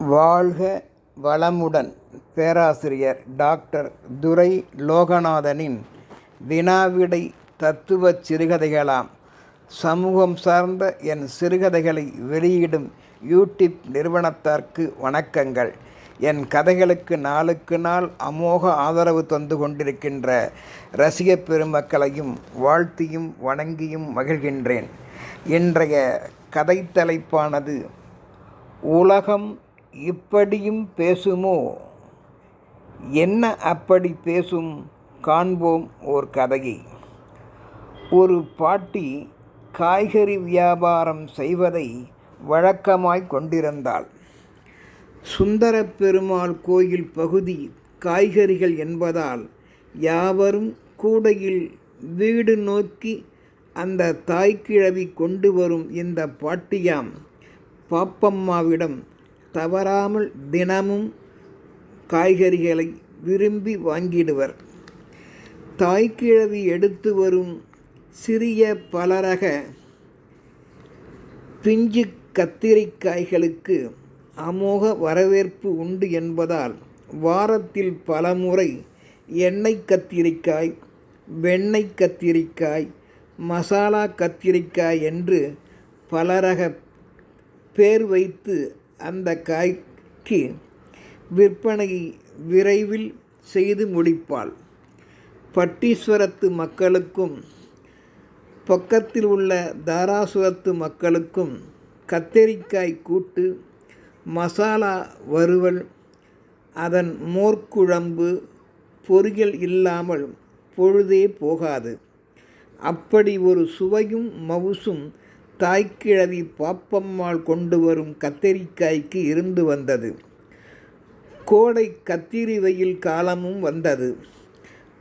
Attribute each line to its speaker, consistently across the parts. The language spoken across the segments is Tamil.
Speaker 1: வாழ்க வளமுடன்! பேராசிரியர் டாக்டர் துரை லோகநாதனின் வினாவிடை தத்துவச் சிறுகதைகளாம். சமூகம் சார்ந்த என் சிறுகதைகளை வெளியிடும் யூடியூப் நிறுவனத்தார்க்கு வணக்கங்கள். என் கதைகளுக்கு நாளுக்கு நாள் அமோக ஆதரவு தந்து கொண்டிருக்கின்ற ரசிக பெருமக்களையும் வாழ்த்தியும் வணங்கியும் மகிழ்கின்றேன். இன்றைய கதை தலைப்பானது உலகம் இப்படியும் பேசுமோ? என்ன அப்படி பேசும்? காண்போம் ஓர் கதையை. ஒரு பாட்டி காய்கறி வியாபாரம் செய்வதை வழக்கமாய் கொண்டிருந்தாள். சுந்தரப் பெருமாள் கோயில் பகுதி காய்கறிகள் என்பதால் யாவரும் கூடையில் வீடு நோக்கி அந்த தாய்க்கிழவி கொண்டு வரும் இந்த பாட்டியாம் பாப்பம்மாவிடம் தவறாமல் தினமும் காய்கறிகளை விரும்பி வாங்கிடுவர். தாய்க்கிழவி எடுத்து வரும் சிறிய பலரக பிஞ்சு கத்திரிக்காய்களுக்கு அமோக வரவேற்பு உண்டு என்பதால் வாரத்தில் பலமுறை எண்ணெய் கத்திரிக்காய், வெண்ணெய் கத்திரிக்காய், மசாலா கத்திரிக்காய் என்று பலரக பேர் வைத்து அந்த காய்க்கு விற்பனையை விரைவில் செய்து முடிப்பாள். பட்டீஸ்வரத்து மக்களுக்கும் பக்கத்தில் உள்ள தாராசுரத்து மக்களுக்கும் கத்தரிக்காய் கூட்டு, மசாலா வறுவல், அதன் மோர்க்குழம்பு, பொரியல் இல்லாமல் பொழுதே போகாது. அப்படி ஒரு சுவையும் மவுசும் தாய்க்கிழவி பாப்பம்மாள் கொண்டு வரும் கத்தரிக்காய்க்கு இருந்து வந்தது. கோடை கத்திரி வெயில் காலமும் வந்தது.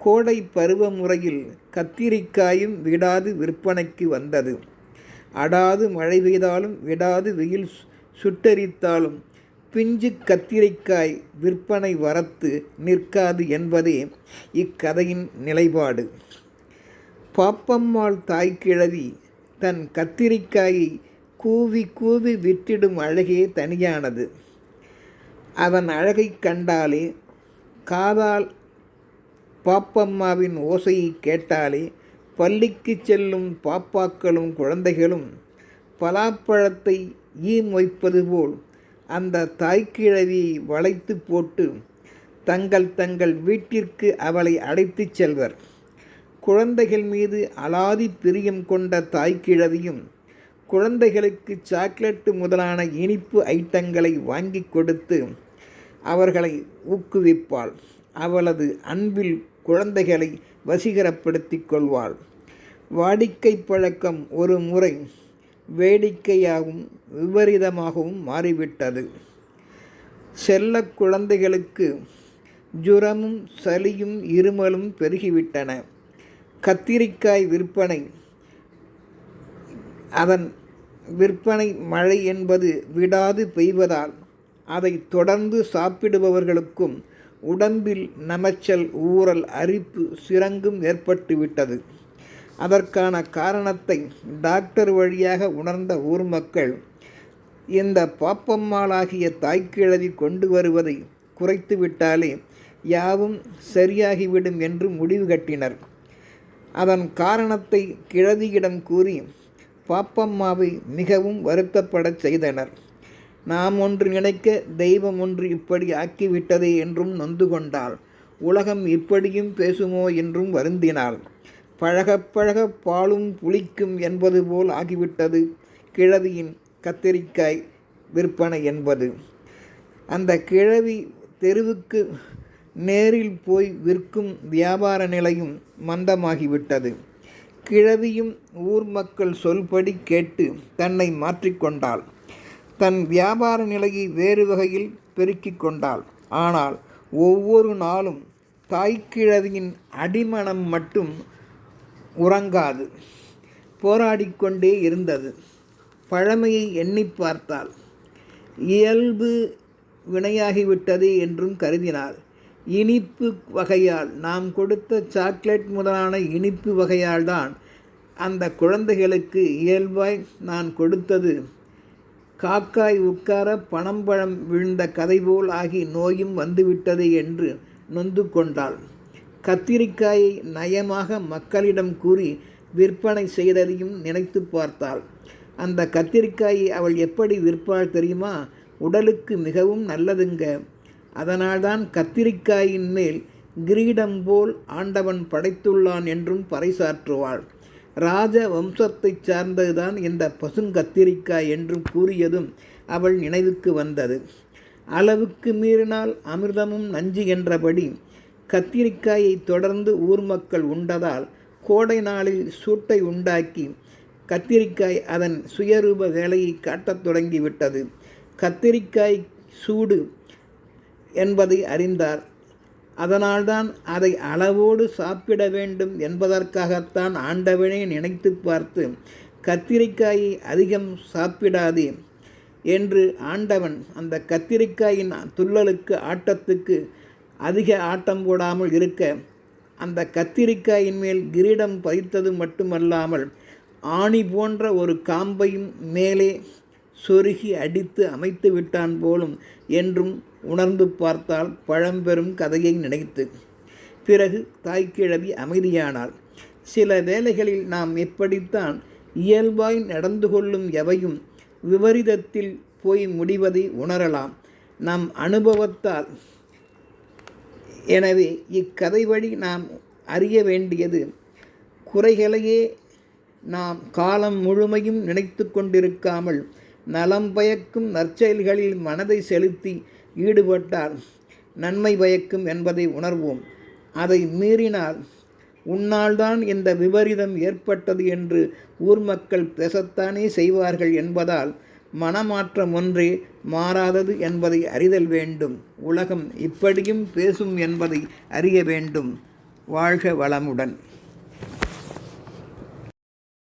Speaker 1: கோடை பருவ முறையில் கத்திரிக்காயும் விடாது விற்பனைக்கு வந்தது. அடாது மழை பெய்தாலும் விடாது வெயில் சுட்டரித்தாலும் பிஞ்சு கத்திரிக்காய் விற்பனை வரத்து நிற்காது என்பதே இக்கதையின் நிலைப்பாடு. பாப்பம்மாள் தாய்க்கிழவி தன் கத்திரிக்காயை கூவி கூவி விற்றிடும் அழகே தனியானது. அதன் அழகை கண்டாலே, காதால் பாப்பம்மாவின் ஓசையை கேட்டாலே பள்ளிக்கு செல்லும் பாப்பாக்களும் குழந்தைகளும் பலாப்பழத்தை மொய்ப்பது போல் அந்த தாய்க்கிழவியை வளைத்து போட்டு தங்கள் வீட்டிற்கு அவளை அழைத்துச் செல்வர். குழந்தைகள் மீது அலாதி பிரியம் கொண்ட தாய்க்கிழவியும் குழந்தைகளுக்கு சாக்லேட்டு முதலான இனிப்பு ஐட்டங்களை வாங்கி கொடுத்து அவர்களை ஊக்குவிப்பாள். அவளது அன்பில் குழந்தைகளை வசீகரப்படுத்தி கொள்வாள். வாடிக்கை பழக்கம் ஒரு முறை வேடிக்கையாகவும் விபரீதமாகவும் மாறிவிட்டது. செல்ல குழந்தைகளுக்கு ஜுரமும் சளியும் இருமலும் பெருகிவிட்டன. கத்திரிக்காய் விற்பனை, அதன் விற்பனை மழை என்பது விடாது பெய்வதால் அதை தொடர்ந்து சாப்பிடுபவர்களுக்கும் உடம்பில் நமைச்சல், ஊறல், அரிப்பு, சிரங்கும் ஏற்பட்டுவிட்டது. அதற்கான காரணத்தை டாக்டர் வழியாக உணர்ந்த ஊர் மக்கள் இந்த பாப்பம்மாளாகிய தாய்க்கிழவி கொண்டு வருவதை குறைத்துவிட்டாலே யாவும் சரியாகிவிடும் என்று முடிவு கட்டினர். அதன் காரணத்தை கிழவியிடம் கூறி பாப்பம்மாவை மிகவும் வருத்தப்படச் செய்தனர். நாம் ஒன்று நினைக்க தெய்வம் ஒன்று இப்படி ஆக்கிவிட்டதே என்றும் நொந்து கொண்டாள். உலகம் இப்படியும் பேசுமோ என்றும் வருந்தினாள். பழக பழக பாலும் புளிக்கும் என்பது போல் ஆகிவிட்டது கிழவியின் கத்தரிக்காய் விற்பனை என்பது. அந்த கிழவி தெருவுக்கு நேரில் போய் விற்கும் வியாபார நிலையும் மந்தமாகிவிட்டது. கிழவியும் ஊர் மக்கள் சொல்படி கேட்டு தன்னை மாற்றிக்கொண்டாள். தன் வியாபார நிலையை வேறு வகையில் பெருக்கிக் கொண்டாள். ஆனால் ஒவ்வொரு நாளும் தாய்க்கிழவியின் அடிமனம் மட்டும் உறங்காது, போராடிக்கொண்டே இருந்தது. பழமையை எண்ணி பார்த்தாள். இயல்பு வினையாகிவிட்டது என்றும் கருதினாள். இனிப்பு வகையால், நாம் கொடுத்த சாக்லேட் முதலான இனிப்பு வகையால் தான் அந்த குழந்தைகளுக்கு இயல்பாய் நான் கொடுத்தது காக்காய் உட்கார பனம்பழம் விழுந்த கதை போல் ஆகி நோயும் வந்துவிட்டதே என்று நொந்து கொண்டாள். கத்திரிக்காயை நயமாக மக்களிடம் கூறி விற்பனை செய்ததையும் நினைத்து பார்த்தாள். அந்த கத்திரிக்காயை அவள் எப்படி விற்பாள் தெரியுமா? உடலுக்கு மிகவும் நல்லதுங்க. அதனால்தான் கத்திரிக்காயின் மேல் கிரீடம் போல் ஆண்டவன் படைத்துள்ளான் என்றும் பறைசாற்றுவாள். ராஜ வம்சத்தைச் சார்ந்ததுதான் இந்த பசுங்கத்திரிக்காய் என்றும் கூறியதும் அவள் நினைவுக்கு வந்தது. அளவுக்கு மீறினால் அமிர்தமும் நஞ்சு என்றபடி கத்திரிக்காயை தொடர்ந்து ஊர் மக்கள் உண்டதால் கோடை நாளில் சூட்டை உண்டாக்கி கத்திரிக்காய் அதன் சுயரூப வேலையை காட்டத் தொடங்கிவிட்டது. கத்திரிக்காய் சூடு என்பதை அறிந்தார். அதனால்தான் அதை அளவோடு சாப்பிட வேண்டும் என்பதற்காகத்தான் ஆண்டவனே நினைத்து பார்த்து கத்திரிக்காயை அதிகம் சாப்பிடாதே என்று ஆண்டவன் அந்த கத்திரிக்காயின் துள்ளலுக்கு ஆட்டத்துக்கு அதிக ஆட்டம் போடாமல் இருக்க அந்த கத்திரிக்காயின் மேல் கிரீடம் பதித்தது மட்டுமல்லாமல் ஆணி போன்ற ஒரு காம்பையும் மேலே சொருகி அடித்து அமைத்து விட்டான் போலும் என்றும் உணர்ந்து பார்த்தால் பழம்பெரும் கதையை நினைத்து. பிறகு தாய்க்கிழவி அமைதியானாள். சில வேளைகளில் நாம் எப்படித்தான் இயல்பாய் நடந்து கொள்ளும் எவையும் விபரீதத்தில் போய் முடிவதை உணரலாம் நம் அனுபவத்தால். எனவே இக்கதை வழி நாம் அறிய வேண்டியது, குறைகளையே நாம் காலம் முழுமையும் நினைத்து கொண்டிருக்காமல் நலம் பயக்கும் நற்செயல்களில் மனதை செலுத்தி ஈடுபட்டால் நன்மை பயக்கும் என்பதை உணர்வோம். அதை மீறினால் உன்னால்தான் இந்த விபரீதம் ஏற்பட்டது என்று ஊர் மக்கள் பேசத்தானே செய்வார்கள் என்பதால் மனமாற்றம் ஒன்றே மாறாதது என்பதை அறிதல் வேண்டும். உலகம் இப்படியும் பேசும் என்பதை அறிய வேண்டும். வாழ்க வளமுடன்.